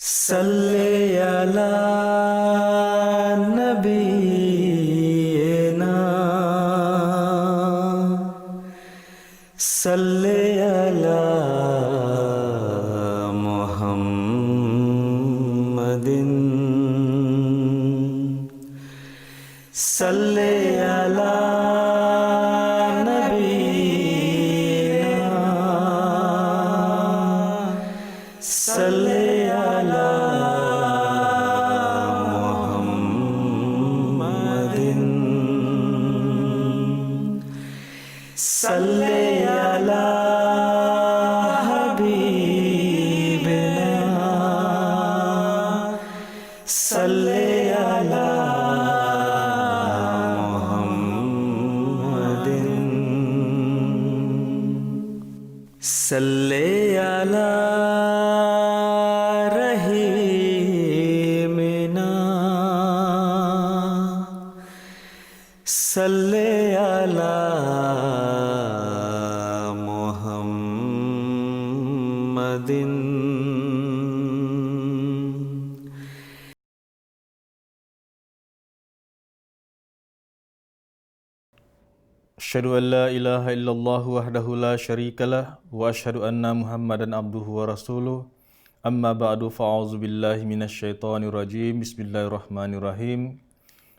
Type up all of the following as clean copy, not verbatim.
صلی علی نبینا صلی علی محمد صلی علی نبینا صلی صلی علی حبیبنا صلی علی محمد صلی علی رحیمنا صلی علی أشهد أن لا إله إلا الله وحده لا شريك له وأشهد أن محمدا عبده ورسوله أما بعد فأعوذ بالله من الشيطان الرجيم بسم الله الرحمن الرحيم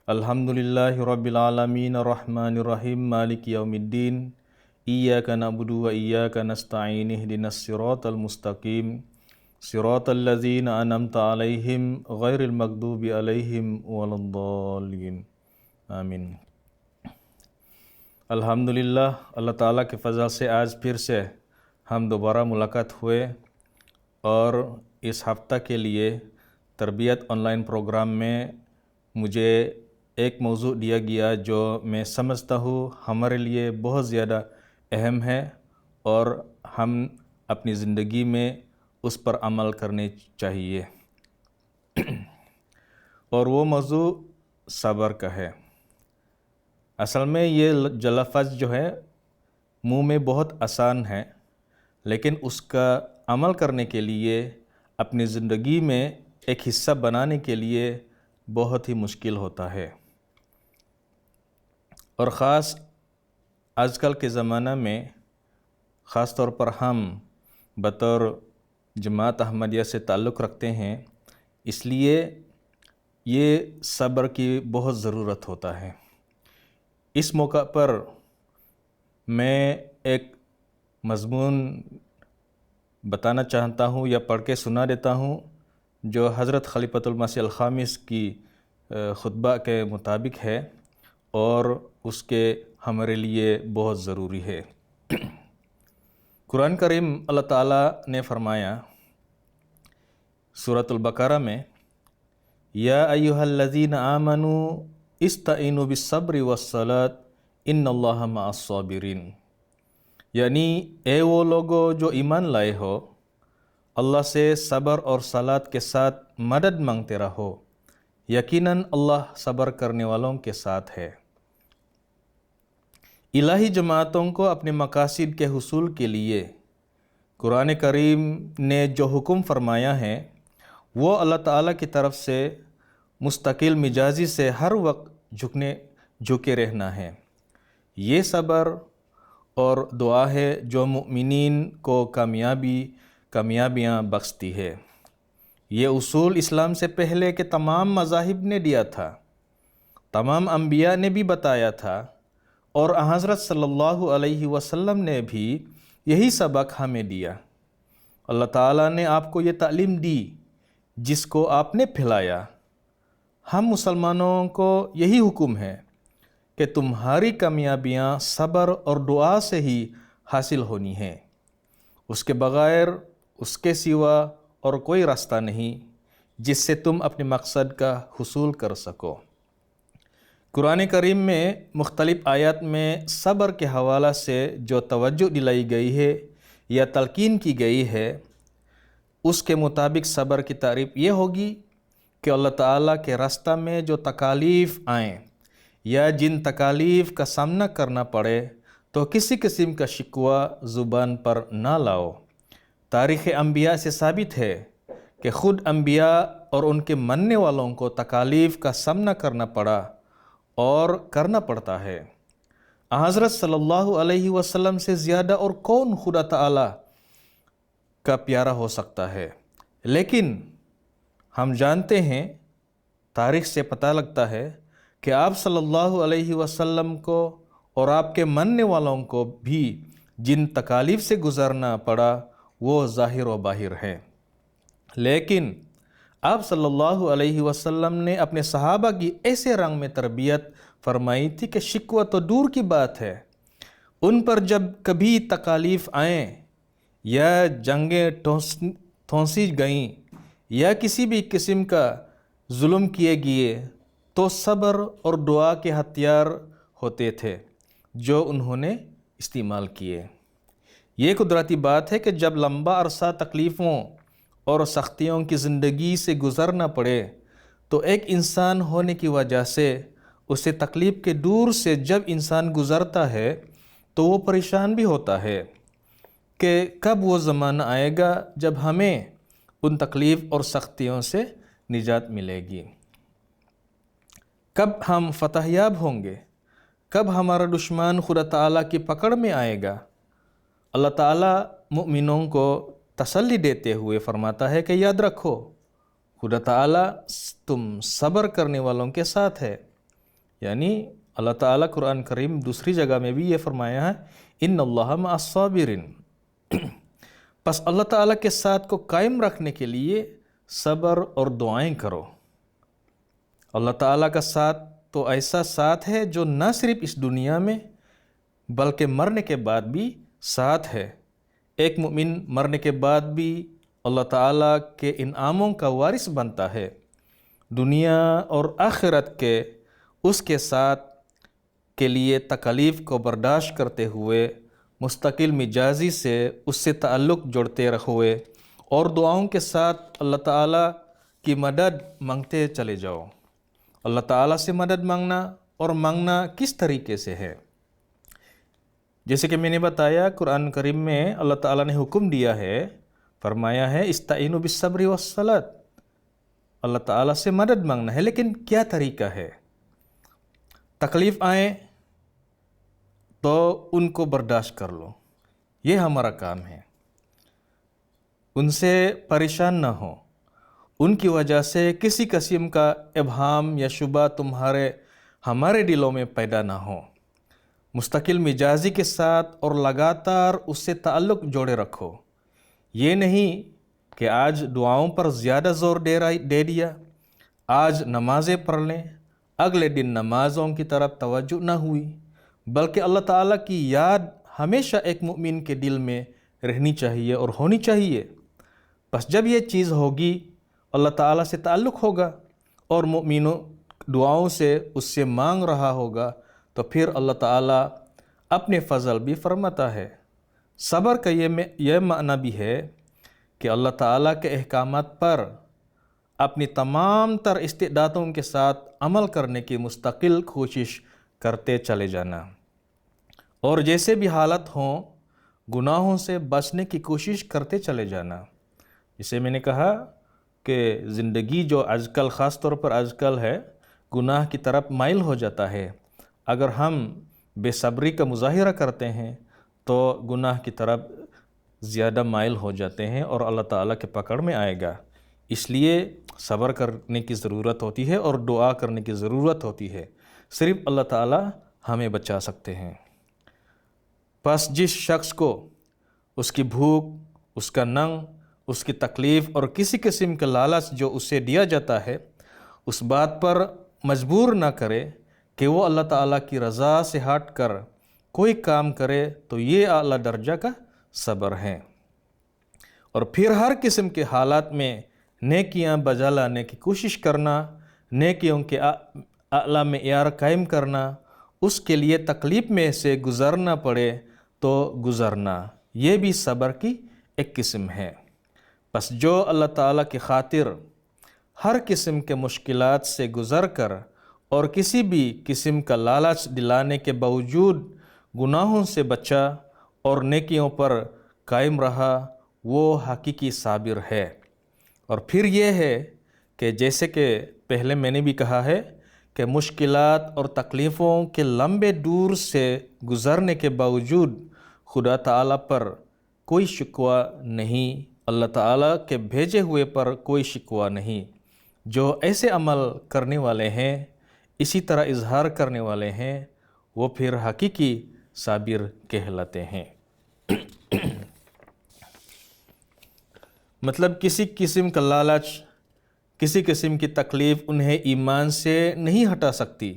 الحمد لله رب العالمين الرحمن الرحيم مالك يوم الدين إياك نعبد وإياك نستعين اهدنا الصراط المستقيم صراط الذين أنعمت عليهم غير المغضوب عليهم ولا الضالين آمین۔ الحمدللہ اللہ تعالیٰ کے فضل سے آج پھر سے ہم دوبارہ ملاقات ہوئے اور اس ہفتہ کے لیے تربیت آن لائن پروگرام میں مجھے ایک موضوع دیا گیا جو میں سمجھتا ہوں ہمارے لیے بہت زیادہ اہم ہے اور ہم اپنی زندگی میں اس پر عمل کرنے چاہیے اور وہ موضوع صبر کا ہے۔ اصل میں یہ لفظ جو ہے منہ میں بہت آسان ہے لیکن اس کا عمل کرنے کے لیے اپنی زندگی میں ایک حصہ بنانے کے لیے بہت ہی مشکل ہوتا ہے، اور خاص آج کل کے زمانہ میں خاص طور پر ہم بطور جماعت احمدیہ سے تعلق رکھتے ہیں، اس لیے یہ صبر کی بہت ضرورت ہوتا ہے۔ اس موقع پر میں ایک مضمون بتانا چاہتا ہوں یا پڑھ کے سنا دیتا ہوں جو حضرت خلیفۃ المسیح الخامس کی خطبہ کے مطابق ہے اور اس کے ہمارے لیے بہت ضروری ہے۔ قرآن کریم اللہ تعالیٰ نے فرمایا سورۃ البقرہ میں یا ایھا الذین آمنوا استعینوا بالصبر والصلاۃ ان اللہ مع الصابرین، یعنی اے وہ لوگوں جو ایمان لائے ہو اللہ سے صبر اور صلاۃ کے ساتھ مدد مانگتے رہو، یقیناً اللہ صبر کرنے والوں کے ساتھ ہے۔ الہی جماعتوں کو اپنے مقاصد کے حصول کے لیے قرآن کریم نے جو حکم فرمایا ہے وہ اللہ تعالیٰ کی طرف سے مستقل مزاجی سے ہر وقت جھکے رہنا ہے۔ یہ صبر اور دعا ہے جو مؤمنین کو کامیابیاں بخشتی ہے۔ یہ اصول اسلام سے پہلے کے تمام مذاہب نے دیا تھا، تمام انبیاء نے بھی بتایا تھا، اور حضرت صلی اللہ علیہ وسلم نے بھی یہی سبق ہمیں دیا۔ اللہ تعالیٰ نے آپ کو یہ تعلیم دی جس کو آپ نے پھیلایا۔ ہم مسلمانوں کو یہی حکم ہے کہ تمہاری کامیابیاں صبر اور دعا سے ہی حاصل ہونی ہیں، اس کے بغیر اس کے سوا اور کوئی راستہ نہیں جس سے تم اپنے مقصد کا حصول کر سکو۔ قرآن کریم میں مختلف آیات میں صبر کے حوالہ سے جو توجہ دلائی گئی ہے یا تلقین کی گئی ہے اس کے مطابق صبر کی تعریف یہ ہوگی کہ اللہ تعالیٰ کے راستہ میں جو تکالیف آئیں یا جن تکالیف کا سامنا کرنا پڑے تو کسی قسم کا شکوہ زبان پر نہ لاؤ۔ تاریخ انبیاء سے ثابت ہے کہ خود انبیاء اور ان کے ماننے والوں کو تکالیف کا سامنا کرنا پڑا اور کرنا پڑتا ہے۔ حضرت صلی اللہ علیہ وسلم سے زیادہ اور کون خدا تعالیٰ کا پیارا ہو سکتا ہے؟ لیکن ہم جانتے ہیں، تاریخ سے پتہ لگتا ہے کہ آپ صلی اللہ علیہ وسلم کو اور آپ کے ماننے والوں کو بھی جن تکالیف سے گزرنا پڑا وہ ظاہر و باہر ہیں۔ لیکن آپ صلی اللہ علیہ وسلم نے اپنے صحابہ کی ایسے رنگ میں تربیت فرمائی تھی کہ شکوہ تو دور کی بات ہے، ان پر جب کبھی تکالیف آئیں یا جنگیں ٹھونسی گئیں یا کسی بھی قسم کا ظلم کیے گئے تو صبر اور دعا کے ہتھیار ہوتے تھے جو انہوں نے استعمال کیے۔ یہ قدرتی بات ہے کہ جب لمبا عرصہ تکلیفوں اور سختیوں کی زندگی سے گزرنا پڑے تو ایک انسان ہونے کی وجہ سے اسے تکلیف کے دور سے جب انسان گزرتا ہے تو وہ پریشان بھی ہوتا ہے کہ کب وہ زمانہ آئے گا جب ہمیں ان تکلیف اور سختیوں سے نجات ملے گی، کب ہم فتح یاب ہوں گے، کب ہمارا دشمن خدا تعالیٰ کی پکڑ میں آئے گا۔ اللہ تعالیٰ مؤمنوں کو تسلی دیتے ہوئے فرماتا ہے کہ یاد رکھو خدا تعالیٰ تم صبر کرنے والوں کے ساتھ ہے، یعنی اللہ تعالیٰ قرآن کریم دوسری جگہ میں بھی یہ فرمایا ہے ان اللہ مع الصابرین۔ پس اللہ تعالیٰ کے ساتھ کو قائم رکھنے کے لیے صبر اور دعائیں کرو۔ اللہ تعالیٰ کا ساتھ تو ایسا ساتھ ہے جو نہ صرف اس دنیا میں بلکہ مرنے کے بعد بھی ساتھ ہے۔ ایک مومن مرنے کے بعد بھی اللہ تعالیٰ کے انعاموں کا وارث بنتا ہے، دنیا اور آخرت کے اس کے ساتھ کے لیے تکالیف کو برداشت کرتے ہوئے مستقل مزاجی سے اس سے تعلق جوڑتے رہوے اور دعاؤں کے ساتھ اللہ تعالیٰ کی مدد مانگتے چلے جاؤ۔ اللہ تعالیٰ سے مدد مانگنا کس طریقے سے ہے؟ جیسے کہ میں نے بتایا قرآن کریم میں اللہ تعالیٰ نے حکم دیا ہے، فرمایا ہے استعینوا بالصبر والصلاۃ، اللہ تعالیٰ سے مدد مانگنا ہے، لیکن کیا طریقہ ہے؟ تکلیف آئیں تو ان کو برداشت کر لو، یہ ہمارا کام ہے۔ ان سے پریشان نہ ہو، ان کی وجہ سے کسی قسم کا ابہام یا شبہ ہمارے دلوں میں پیدا نہ ہو۔ مستقل مزاجی کے ساتھ اور لگاتار اس سے تعلق جوڑے رکھو۔ یہ نہیں کہ آج دعاؤں پر زیادہ زور دے دیا، آج نمازیں پڑھ لیں، اگلے دن نمازوں کی طرف توجہ نہ ہوئی، بلکہ اللہ تعالیٰ کی یاد ہمیشہ ایک مومن کے دل میں رہنی چاہیے اور ہونی چاہیے۔ بس جب یہ چیز ہوگی اللہ تعالیٰ سے تعلق ہوگا اور مومنوں دعاؤں سے اس سے مانگ رہا ہوگا تو پھر اللہ تعالیٰ اپنے فضل بھی فرماتا ہے۔ صبر کا یہ معنی بھی ہے کہ اللہ تعالیٰ کے احکامات پر اپنی تمام تر استعدادوں کے ساتھ عمل کرنے کی مستقل کوشش کرتے چلے جانا، اور جیسے بھی حالت ہوں گناہوں سے بچنے کی کوشش کرتے چلے جانا۔ جسے میں نے کہا کہ زندگی جو آج کل خاص طور پر آج کل ہے گناہ کی طرف مائل ہو جاتا ہے۔ اگر ہم بے صبری کا مظاہرہ کرتے ہیں تو گناہ کی طرف زیادہ مائل ہو جاتے ہیں اور اللہ تعالیٰ کے پکڑ میں آئے گا۔ اس لیے صبر کرنے کی ضرورت ہوتی ہے اور دعا کرنے کی ضرورت ہوتی ہے، صرف اللہ تعالیٰ ہمیں بچا سکتے ہیں۔ پس جس شخص کو اس کی بھوک، اس کا ننگ، اس کی تکلیف اور کسی قسم کا لالچ جو اسے دیا جاتا ہے اس بات پر مجبور نہ کرے کہ وہ اللہ تعالیٰ کی رضا سے ہٹ کر کوئی کام کرے تو یہ اعلیٰ درجہ کا صبر ہے۔ اور پھر ہر قسم کے حالات میں نیکیاں بجا لانے کی کوشش کرنا، نیکیوں کے اعلیٰ معیار قائم کرنا، اس کے لیے تکلیف میں سے گزرنا پڑے تو گزرنا، یہ بھی صبر کی ایک قسم ہے۔ بس جو اللہ تعالیٰ کی خاطر ہر قسم کے مشکلات سے گزر کر اور کسی بھی قسم کا لالچ دلانے کے باوجود گناہوں سے بچا اور نیکیوں پر قائم رہا، وہ حقیقی صابر ہے۔ اور پھر یہ ہے کہ جیسے کہ پہلے میں نے بھی کہا ہے کہ مشکلات اور تکلیفوں کے لمبے دور سے گزرنے کے باوجود خدا تعالیٰ پر کوئی شکوہ نہیں، اللہ تعالیٰ کے بھیجے ہوئے پر کوئی شکوہ نہیں۔ جو ایسے عمل کرنے والے ہیں، اسی طرح اظہار کرنے والے ہیں، وہ پھر حقیقی صابر کہلاتے ہیں۔ مطلب کسی قسم کا لالچ، کسی قسم کی تکلیف انہیں ایمان سے نہیں ہٹا سکتی،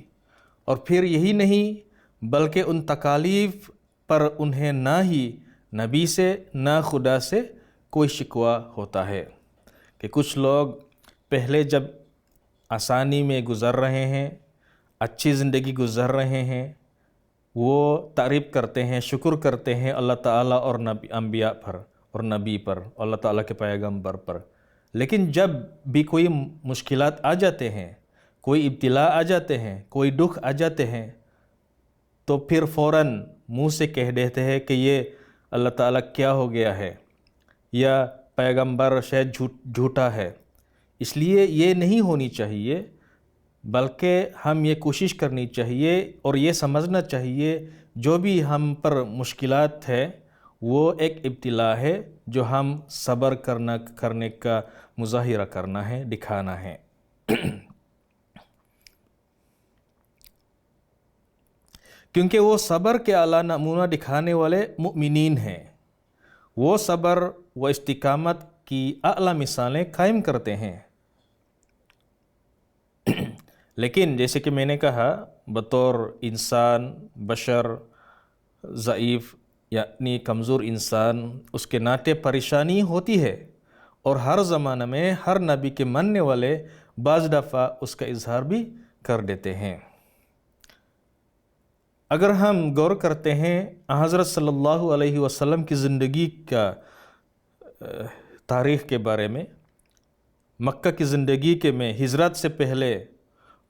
اور پھر یہی نہیں بلکہ ان تکالیف پر انہیں نہ ہی نبی سے نہ خدا سے کوئی شکوہ ہوتا ہے۔ کہ کچھ لوگ پہلے جب آسانی میں گزر رہے ہیں، اچھی زندگی گزر رہے ہیں، وہ تعریف کرتے ہیں، شکر کرتے ہیں اللہ تعالیٰ اور انبیاء پر اور نبی پر، اللہ تعالیٰ کے پیغمبر پر، لیکن جب بھی کوئی مشکلات آ جاتے ہیں، کوئی ابتلا آ جاتے ہیں، کوئی دکھ آ جاتے ہیں، تو پھر فوراً منہ سے کہہ دیتے ہیں کہ یہ اللہ تعالیٰ کیا ہو گیا ہے، یا پیغمبر شاید جھوٹا ہے۔ اس لیے یہ نہیں ہونی چاہیے، بلکہ ہم یہ کوشش کرنی چاہیے اور یہ سمجھنا چاہیے جو بھی ہم پر مشکلات ہے وہ ایک ابتلا ہے جو ہم صبر کرنے کا مظاہرہ کرنا ہے، دکھانا ہے۔ کیونکہ وہ صبر کے اعلیٰ نمونہ دکھانے والے مؤمنین ہیں، وہ صبر و استقامت کی اعلیٰ مثالیں قائم کرتے ہیں۔ لیکن جیسے کہ میں نے کہا، بطور انسان، بشر، ضعیف یعنی کمزور انسان، اس کے ناطے پریشانی ہوتی ہے، اور ہر زمانہ میں ہر نبی کے ماننے والے بعض دفعہ اس کا اظہار بھی کر دیتے ہیں۔ اگر ہم غور کرتے ہیں حضرت صلی اللہ علیہ وسلم کی زندگی کا تاریخ کے بارے میں، مکہ کی زندگی کے میں ہجرت سے پہلے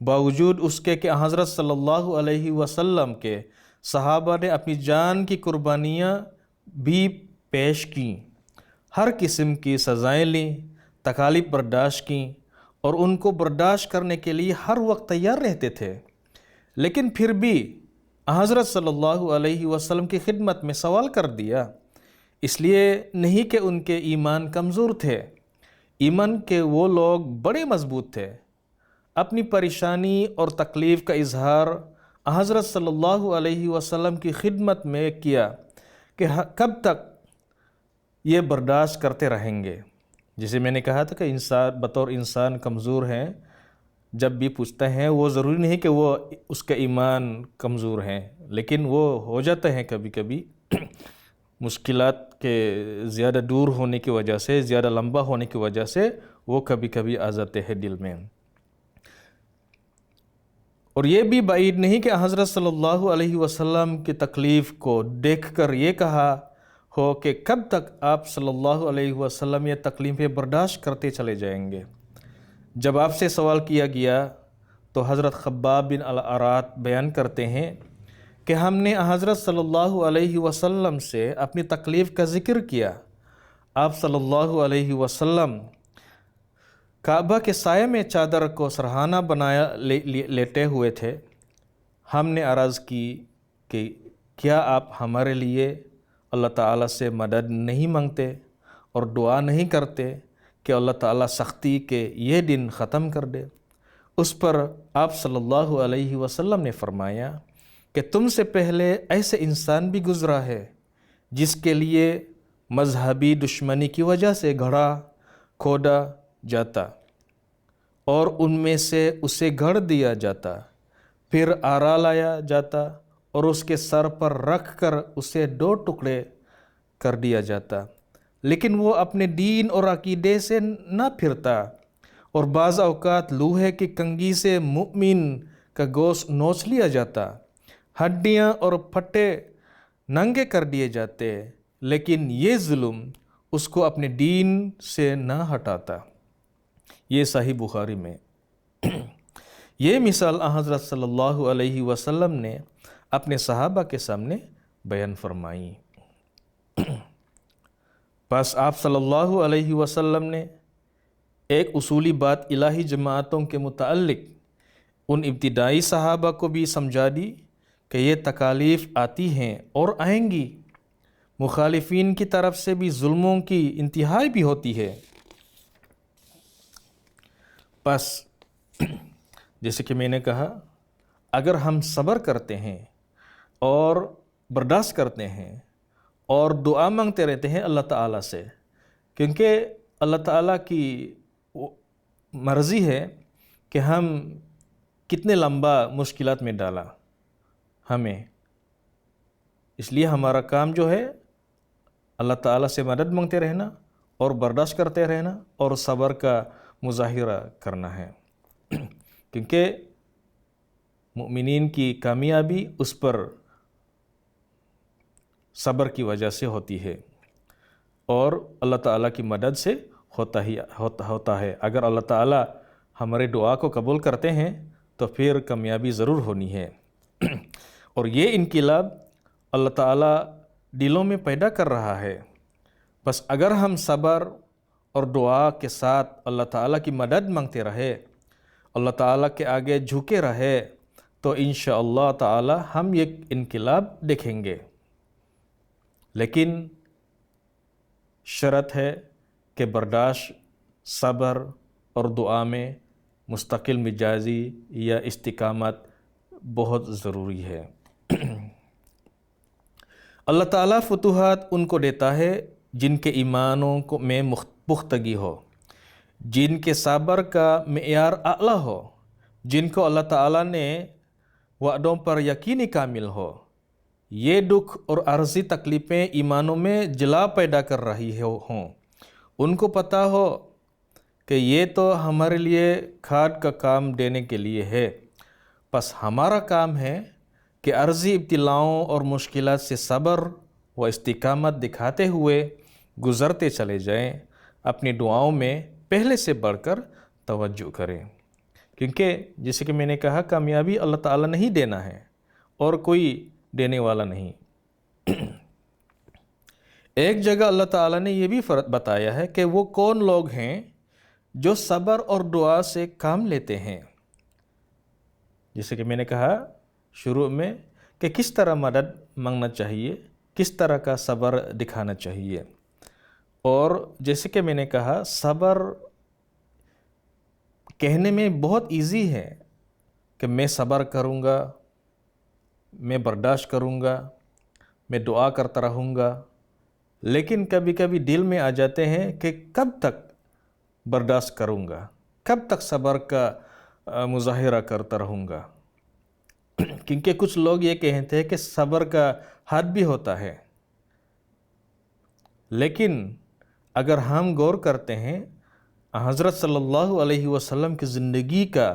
باوجود اس کے کہ حضرت صلی اللہ علیہ وسلم کے صحابہ نے اپنی جان کی قربانیاں بھی پیش کیں، ہر قسم کی سزائیں لیں، تکالیف برداشت کیں، اور ان کو برداشت کرنے کے لیے ہر وقت تیار رہتے تھے، لیکن پھر بھی حضرت صلی اللہ علیہ وسلم کی خدمت میں سوال کر دیا، اس لیے نہیں کہ ان کے ایمان کمزور تھے، ایمان کے وہ لوگ بڑے مضبوط تھے۔ اپنی پریشانی اور تکلیف کا اظہار حضرت صلی اللہ علیہ وسلم کی خدمت میں کیا کہ کب تک یہ برداشت کرتے رہیں گے۔ جسے میں نے کہا تھا کہ انسان بطور انسان کمزور ہیں، جب بھی پوچھتے ہیں وہ ضروری نہیں کہ وہ اس کا ایمان کمزور ہیں، لیکن وہ ہو جاتے ہیں کبھی کبھی مشکلات کے زیادہ دور ہونے کی وجہ سے، زیادہ لمبا ہونے کی وجہ سے وہ کبھی کبھی آ جاتے ہیں دل میں۔ اور یہ بھی بعید نہیں کہ حضرت صلی اللہ علیہ وسلم کی تکلیف کو دیکھ کر یہ کہا ہو کہ کب تک آپ صلی اللہ علیہ وسلم یہ تکلیفیں برداشت کرتے چلے جائیں گے۔ جب آپ سے سوال کیا گیا تو حضرت خباب بن الارات بیان کرتے ہیں کہ ہم نے حضرت صلی اللہ علیہ وسلم سے اپنی تکلیف کا ذکر کیا۔ آپ صلی اللہ علیہ وسلم کعبہ کے سائے میں چادر کو سرہانہ بنایا لیٹے ہوئے تھے۔ ہم نے عرض کی کہ کیا آپ ہمارے لیے اللہ تعالیٰ سے مدد نہیں مانگتے اور دعا نہیں کرتے کہ اللہ تعالیٰ سختی کے یہ دن ختم کر دے؟ اس پر آپ صلی اللہ علیہ وسلم نے فرمایا کہ تم سے پہلے ایسے انسان بھی گزرا ہے جس کے لیے مذہبی دشمنی کی وجہ سے گھڑا کھودا جاتا اور ان میں سے اسے گھڑ دیا جاتا، پھر آرا لایا جاتا اور اس کے سر پر رکھ کر اسے 2 ٹکڑے کر دیا جاتا، لیکن وہ اپنے دین اور عقیدے سے نہ پھرتا، اور بعض اوقات لوہے کی کنگھی سے مؤمن کا گوشت نوچ لیا جاتا، ہڈیاں اور پھٹے ننگے کر دیے جاتے، لیکن یہ ظلم اس کو اپنے دین سے نہ ہٹاتا۔ یہ صحیح بخاری میں یہ مثال حضرت صلی اللہ علیہ وسلم نے اپنے صحابہ کے سامنے بیان فرمائی۔ بس آپ صلی اللہ علیہ وسلم نے ایک اصولی بات الہی جماعتوں کے متعلق ان ابتدائی صحابہ کو بھی سمجھا دی کہ یہ تکالیف آتی ہیں اور آئیں گی، مخالفین کی طرف سے بھی ظلموں کی انتہائی بھی ہوتی ہے۔ پس جیسے کہ میں نے کہا، اگر ہم صبر کرتے ہیں اور برداشت کرتے ہیں اور دعا مانگتے رہتے ہیں اللہ تعالیٰ سے، کیونکہ اللہ تعالیٰ کی مرضی ہے کہ ہم کتنے لمبا مشکلات میں ڈالا ہمیں، اس لیے ہمارا کام جو ہے اللہ تعالیٰ سے مدد مانگتے رہنا اور برداشت کرتے رہنا اور صبر کا مظاہرہ کرنا ہے، کیونکہ مؤمنین کی کامیابی اس پر صبر کی وجہ سے ہوتی ہے اور اللہ تعالیٰ کی مدد سے ہوتا ہے۔ اگر اللہ تعالیٰ ہمارے دعا کو قبول کرتے ہیں تو پھر کامیابی ضرور ہونی ہے، اور یہ انقلاب اللہ تعالیٰ دلوں میں پیدا کر رہا ہے۔ بس اگر ہم صبر اور دعا کے ساتھ اللہ تعالیٰ کی مدد مانگتے رہے، اللہ تعالیٰ کے آگے جھکے رہے، تو انشاءاللہ تعالیٰ ہم یہ انقلاب دیکھیں گے۔ لیکن شرط ہے کہ برداشت، صبر اور دعا میں مستقل مزاجی یا استقامت بہت ضروری ہے۔ اللہ تعالیٰ فتوحات ان کو دیتا ہے جن کے ایمانوں میں پختگی ہو، جن کے صبر کا معیار اعلیٰ ہو، جن کو اللہ تعالیٰ نے وعدوں پر یقینی کامل ہو۔ یہ دکھ اور عارضی تکلیفیں ایمانوں میں جلا پیدا کر رہی ہوں، ان کو پتہ ہو کہ یہ تو ہمارے لیے کھاد کا کام دینے کے لیے ہے، بس ہمارا کام ہے کہ عارضی ابتلاؤں اور مشکلات سے صبر و استقامت دکھاتے ہوئے گزرتے چلے جائیں، اپنی دعاؤں میں پہلے سے بڑھ کر توجہ کریں، کیونکہ جیسے کہ میں نے کہا کامیابی اللہ تعالیٰ نہیں دینا ہے اور کوئی دینے والا نہیں۔ ایک جگہ اللہ تعالیٰ نے یہ بھی بتایا ہے کہ وہ کون لوگ ہیں جو صبر اور دعا سے کام لیتے ہیں، جیسے کہ میں نے کہا شروع میں کہ کس طرح مدد مانگنا چاہیے، کس طرح کا صبر دکھانا چاہیے، اور جیسے کہ میں نے کہا صبر کہنے میں بہت ایزی ہے کہ میں صبر کروں گا، میں برداشت کروں گا، میں دعا کرتا رہوں گا، لیکن کبھی کبھی دل میں آ جاتے ہیں کہ کب تک برداشت کروں گا، کب تک صبر کا مظاہرہ کرتا رہوں گا، کیونکہ کچھ لوگ یہ کہتے ہیں کہ صبر کا حد بھی ہوتا ہے۔ لیکن اگر ہم غور کرتے ہیں حضرت صلی اللہ علیہ وسلم کی زندگی کا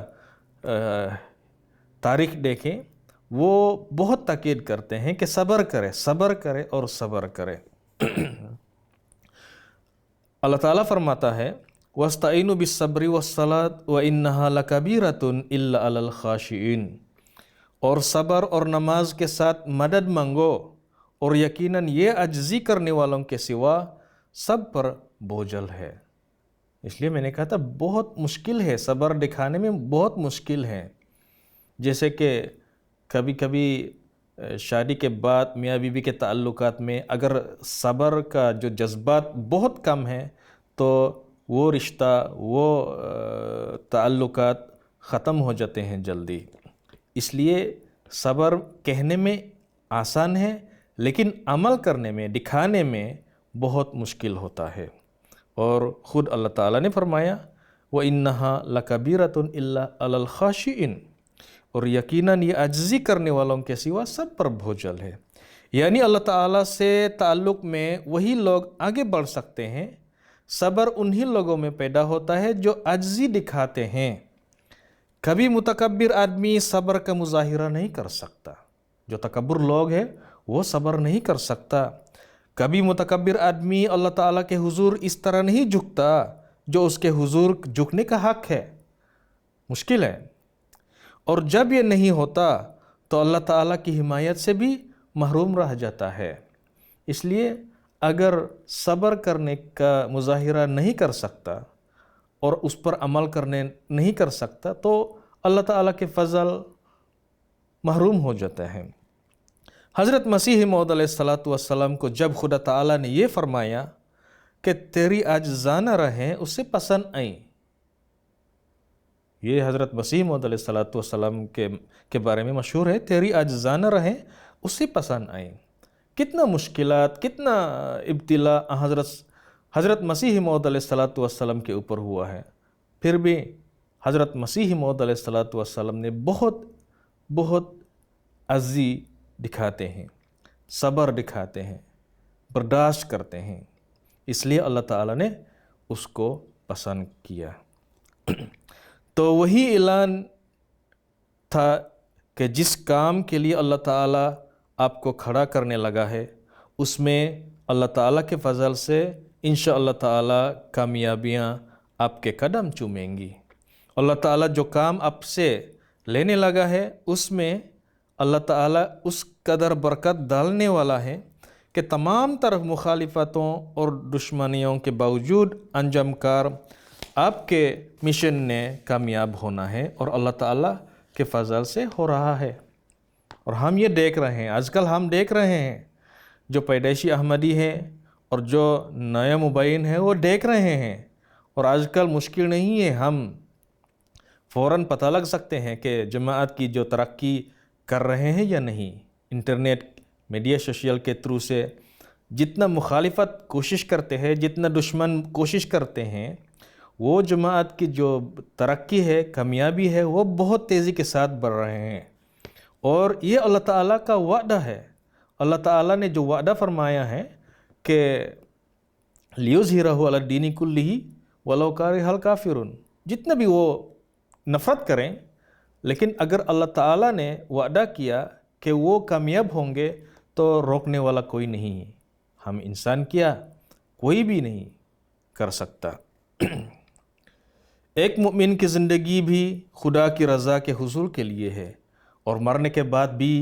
تاریخ دیکھیں، وہ بہت تاکید کرتے ہیں کہ صبر کرے اور صبر کرے۔ اللہ تعالیٰ فرماتا ہے وَاسْتَعِينُوا بِالصَّبْرِ وَالصَّلَاةِ وَإِنَّهَا لَكَبِيرَةٌ إِلَّا عَلَى الْخَاشِعِينَ، اور صبر اور نماز کے ساتھ مدد مانگو، اور یقیناً یہ عجزی کرنے والوں کے سوا سب پر بوجھل ہے۔ اس لیے میں نے کہا تھا بہت مشکل ہے، صبر دکھانے میں بہت مشکل ہے۔ جیسے کہ کبھی کبھی شادی کے بعد میاں بیوی کے تعلقات میں اگر صبر کا جو جذبات بہت کم ہیں تو وہ رشتہ، وہ تعلقات ختم ہو جاتے ہیں جلدی۔ اس لیے صبر کہنے میں آسان ہے، لیکن عمل کرنے میں، دکھانے میں بہت مشکل ہوتا ہے، اور خود اللہ تعالیٰ نے فرمایا وَإِنَّهَا لَكَبِيرَةٌ إِلَّا عَلَى الْخَاشِعِينَ، اور یقیناً یہ عجزی کرنے والوں کے سوا سب پر بوجھل ہے۔ یعنی اللہ تعالیٰ سے تعلق میں وہی لوگ آگے بڑھ سکتے ہیں، صبر انہی لوگوں میں پیدا ہوتا ہے جو عجزی دکھاتے ہیں۔ کبھی متکبر آدمی صبر کا مظاہرہ نہیں کر سکتا، جو تکبر لوگ ہیں وہ صبر نہیں کر سکتا۔ کبھی متکبر آدمی اللہ تعالیٰ کے حضور اس طرح نہیں جھکتا جو اس کے حضور جھکنے کا حق ہے، مشکل ہے۔ اور جب یہ نہیں ہوتا تو اللہ تعالیٰ کی حمایت سے بھی محروم رہ جاتا ہے۔ اس لیے اگر صبر کرنے کا مظاہرہ نہیں کر سکتا اور اس پر عمل کرنے نہیں کر سکتا تو اللہ تعالیٰ کے فضل محروم ہو جاتا ہے۔ حضرت مسیح موعود علیہ الصلاۃ والسلام کو جب خدا تعالیٰ نے یہ فرمایا کہ تیری عاجزانہ راہیں اسے پسند آئیں، یہ حضرت مسیح موعود علیہ الصلاۃ والسلام کے بارے میں مشہور ہے، تیری عاجزانہ راہیں اسے پسند آئیں۔ کتنا مشکلات، کتنا ابتلا حضرت مسیح موعود علیہ الصلاۃ والسلام کے اوپر ہوا ہے، پھر بھی حضرت مسیح موعود علیہ الصلاۃ والسلام نے بہت عجزی دکھاتے ہیں، صبر دکھاتے ہیں، برداشت کرتے ہیں، اس لیے اللہ تعالیٰ نے اس کو پسند کیا۔ تو وہی اعلان تھا کہ جس کام کے لیے اللہ تعالیٰ آپ کو کھڑا کرنے لگا ہے اس میں اللہ تعالیٰ کے فضل سے انشاءاللہ تعالیٰ کامیابیاں آپ کے قدم چومیں گی۔ اللہ تعالیٰ جو کام آپ سے لینے لگا ہے اس میں اللہ تعالیٰ اس قدر برکت ڈالنے والا ہے کہ تمام طرف مخالفتوں اور دشمنیوں کے باوجود انجام کار آپ کے مشن نے کامیاب ہونا ہے، اور اللہ تعالیٰ کے فضل سے ہو رہا ہے۔ اور ہم یہ دیکھ رہے ہیں، آج کل ہم دیکھ رہے ہیں، جو پیدائشی احمدی ہیں اور جو نیا مبین ہے وہ دیکھ رہے ہیں، اور آج کل مشکل نہیں ہے، ہم فوراً پتہ لگ سکتے ہیں کہ جماعت کی جو ترقی کر رہے ہیں یا نہیں۔ انٹرنیٹ، میڈیا، سوشل کے تھرو سے جتنا مخالفت کوشش کرتے ہیں، جتنا دشمن کوشش کرتے ہیں، وہ جماعت کی جو ترقی ہے، کامیابی ہے، وہ بہت تیزی کے ساتھ بڑھ رہے ہیں۔ اور یہ اللہ تعالیٰ کا وعدہ ہے، اللہ تعالیٰ نے جو وعدہ فرمایا ہے کہ لِيُظْهِرَهُ عَلَى الدِّينِ كُلِّهِ وَلَوْ كَرِهَ الْكَافِرُونَ، جتنا بھی وہ نفرت کریں، لیکن اگر اللہ تعالیٰ نے وعدہ کیا کہ وہ کامیاب ہوں گے تو روکنے والا کوئی نہیں، ہم انسان کیا کوئی بھی نہیں کر سکتا۔ ایک مومن کی زندگی بھی خدا کی رضا کے حصول کے لیے ہے، اور مرنے کے بعد بھی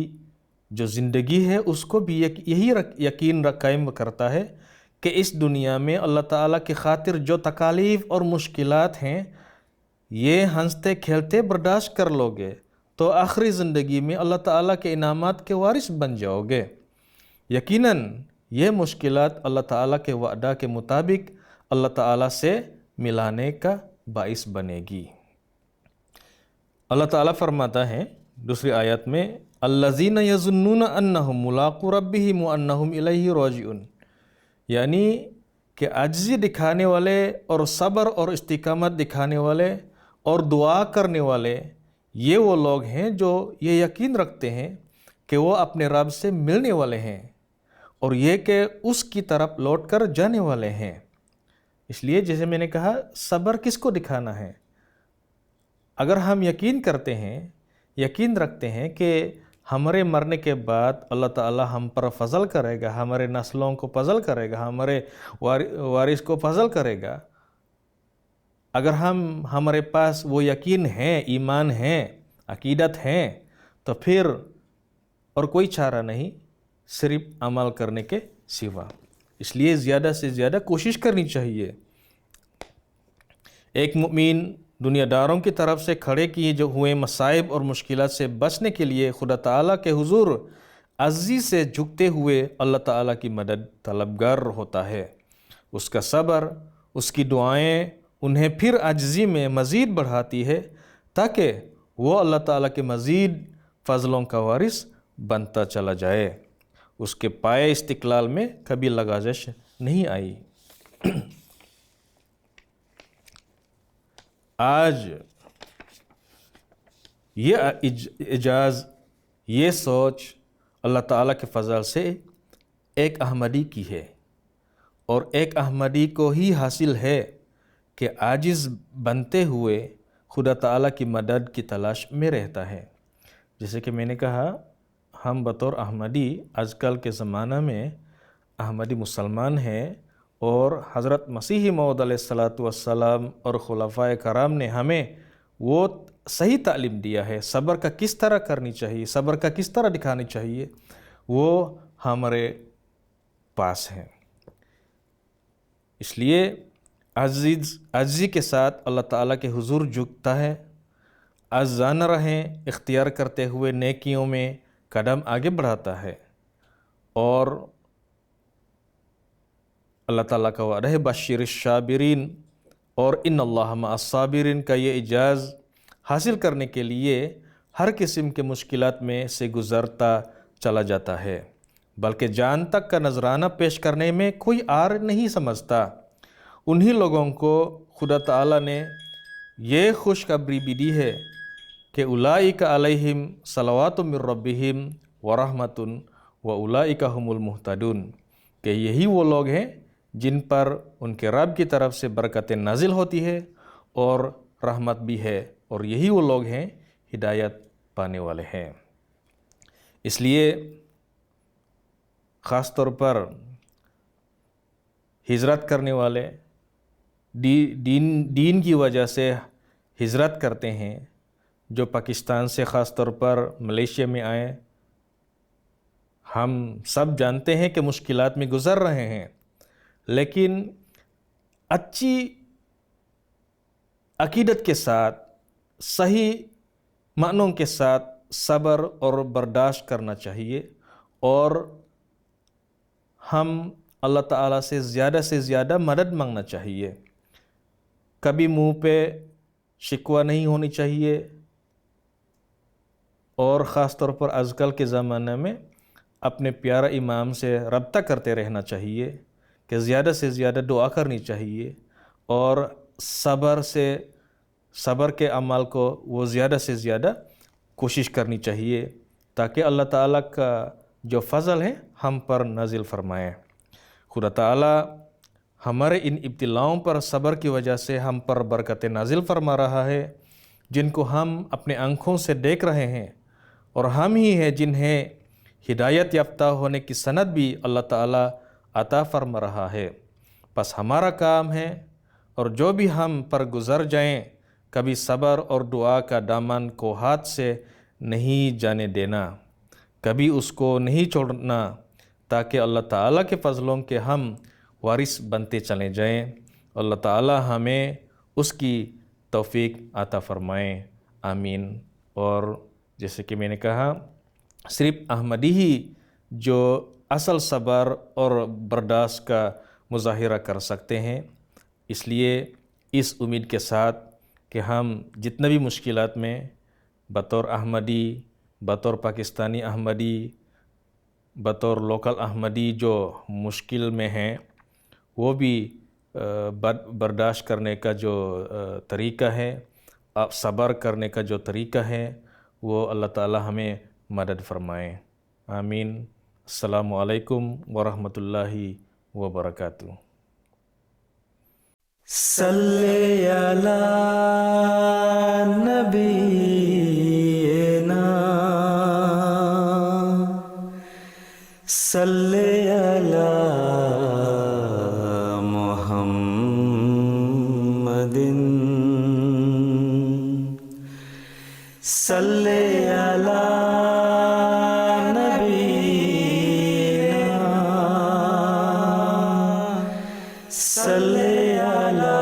جو زندگی ہے اس کو بھی یہی یقین قائم کرتا ہے کہ اس دنیا میں اللہ تعالیٰ کی خاطر جو تکالیف اور مشکلات ہیں یہ ہنستے کھیلتے برداشت کر لو گے تو آخری زندگی میں اللہ تعالیٰ کے انعامات کے وارث بن جاؤ گے۔ یقیناً یہ مشکلات اللہ تعالیٰ کے وعدہ کے مطابق اللہ تعالیٰ سے ملانے کا باعث بنے گی۔ اللہ تعالیٰ فرماتا ہے دوسری آیت میں، الذین یظنون انہم ملاقو ربہم وانہم الیہ راجعون، یعنی کہ عاجزی دکھانے والے اور صبر اور استقامت دکھانے والے اور دعا کرنے والے، یہ وہ لوگ ہیں جو یہ یقین رکھتے ہیں کہ وہ اپنے رب سے ملنے والے ہیں، اور یہ کہ اس کی طرف لوٹ کر جانے والے ہیں۔ اس لیے جیسے میں نے کہا، صبر کس کو دکھانا ہے؟ اگر ہم یقین کرتے ہیں، یقین رکھتے ہیں کہ ہمارے مرنے کے بعد اللہ تعالیٰ ہم پر فضل کرے گا، ہمارے نسلوں کو فضل کرے گا، ہمارے وارث کو فضل کرے گا، اگر ہمارے پاس وہ یقین ہے، ایمان ہے، عقیدت ہے، تو پھر اور کوئی چارہ نہیں صرف عمل کرنے کے سوا۔ اس لیے زیادہ سے زیادہ کوشش کرنی چاہیے۔ ایک مومن دنیا داروں کی طرف سے کھڑے کیے جو ہوئے مصائب اور مشکلات سے بچنے کے لیے خدا تعالیٰ کے حضور عجزی سے جھکتے ہوئے اللہ تعالیٰ کی مدد طلبگار ہوتا ہے۔ اس کا صبر، اس کی دعائیں انہیں پھر عجزی میں مزید بڑھاتی ہے تاکہ وہ اللہ تعالیٰ کے مزید فضلوں کا وارث بنتا چلا جائے۔ اس کے پائے استقلال میں کبھی لغزش نہیں آئی۔ آج یہ اعجاز، یہ سوچ اللہ تعالیٰ کے فضل سے ایک احمدی کی ہے، اور ایک احمدی کو ہی حاصل ہے کہ عاجز بنتے ہوئے خدا تعالیٰ کی مدد کی تلاش میں رہتا ہے۔ جیسے کہ میں نے کہا، ہم بطور احمدی آج کل کے زمانہ میں احمدی مسلمان ہیں، اور حضرت مسیح موعود علیہ الصلاۃ والسلام اور خلفائے کرام نے ہمیں وہ صحیح تعلیم دیا ہے، صبر کا کس طرح کرنی چاہیے، صبر کا کس طرح دکھانی چاہیے، وہ ہمارے پاس ہیں۔ اس لیے عجزی کے ساتھ اللہ تعالیٰ کے حضور جھکتا ہے، عاجزانہ رہیں اختیار کرتے ہوئے نیکیوں میں قدم آگے بڑھاتا ہے، اور اللہ تعالیٰ کا وعدہ ہے بشر الصابرین، اور ان اللہ مع الصابرین کا یہ اعزاز حاصل کرنے کے لیے ہر قسم کے مشکلات میں سے گزرتا چلا جاتا ہے، بلکہ جان تک کا نذرانہ پیش کرنے میں کوئی عار نہیں سمجھتا۔ انہی لوگوں کو خدا تعالیٰ نے یہ خوشخبری بھی دی ہے کہ اولئک علیہم صلوات من ربہم ورحمۃ واولئک هم المہتدون، کہ یہی وہ لوگ ہیں جن پر ان کے رب کی طرف سے برکتیں نازل ہوتی ہے اور رحمت بھی ہے، اور یہی وہ لوگ ہیں ہدایت پانے والے ہیں۔ اس لیے خاص طور پر ہجرت کرنے والے، دین کی وجہ سے ہجرت کرتے ہیں، جو پاکستان سے خاص طور پر ملیشیا میں آئے، ہم سب جانتے ہیں کہ مشکلات میں گزر رہے ہیں، لیکن اچھی عقیدت کے ساتھ، صحیح معنوں کے ساتھ صبر اور برداشت کرنا چاہیے، اور ہم اللہ تعالیٰ سے زیادہ مدد مانگنا چاہیے۔ کبھی منہ پہ شکوہ نہیں ہونی چاہیے، اور خاص طور پر آج کل کے زمانے میں اپنے پیارا امام سے رابطہ کرتے رہنا چاہیے، کہ زیادہ سے زیادہ دعا کرنی چاہیے، اور صبر کے عمل کو وہ زیادہ سے زیادہ کوشش کرنی چاہیے، تاکہ اللہ تعالیٰ کا جو فضل ہے ہم پر نازل فرمائے۔ خدا تعالیٰ ہمارے ان ابتلاؤں پر صبر کی وجہ سے ہم پر برکت نازل فرما رہا ہے، جن کو ہم اپنے آنکھوں سے دیکھ رہے ہیں، اور ہم ہی ہیں جنہیں ہدایت یافتہ ہونے کی سند بھی اللہ تعالیٰ عطا فرما رہا ہے۔ بس ہمارا کام ہے، اور جو بھی ہم پر گزر جائیں، کبھی صبر اور دعا کا دامن کو ہاتھ سے نہیں جانے دینا، کبھی اس کو نہیں چھوڑنا، تاکہ اللہ تعالیٰ کے فضلوں کے ہم وارث بنتے چلے جائیں۔ اللہ تعالیٰ ہمیں اس کی توفیق عطا فرمائیں، آمین۔ اور جیسے کہ میں نے کہا، صرف احمدی ہی جو اصل صبر اور برداشت کا مظاہرہ کر سکتے ہیں، اس لیے اس امید کے ساتھ کہ ہم جتنے بھی مشکلات میں بطور احمدی، بطور پاکستانی احمدی، بطور لوکل احمدی جو مشکل میں ہیں، وہ بھی برداشت کرنے کا جو طریقہ ہے، صبر کرنے کا جو طریقہ ہے، وہ اللہ تعالی ہمیں مدد فرمائیں، آمین۔ السلام علیکم ورحمۃ اللہ وبرکاتہ۔ صلی علی نبینا صلی علی صلی علی نبینا صلی علی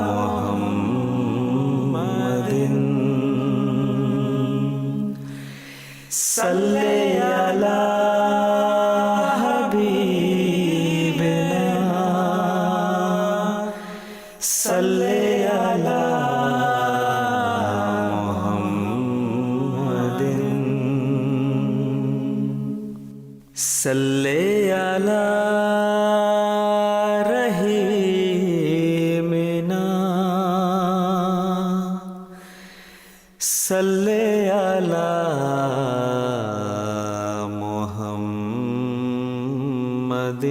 محمد صلی علی حبیبنا صلی علی صلی علی رحیمنا صلی علی محمد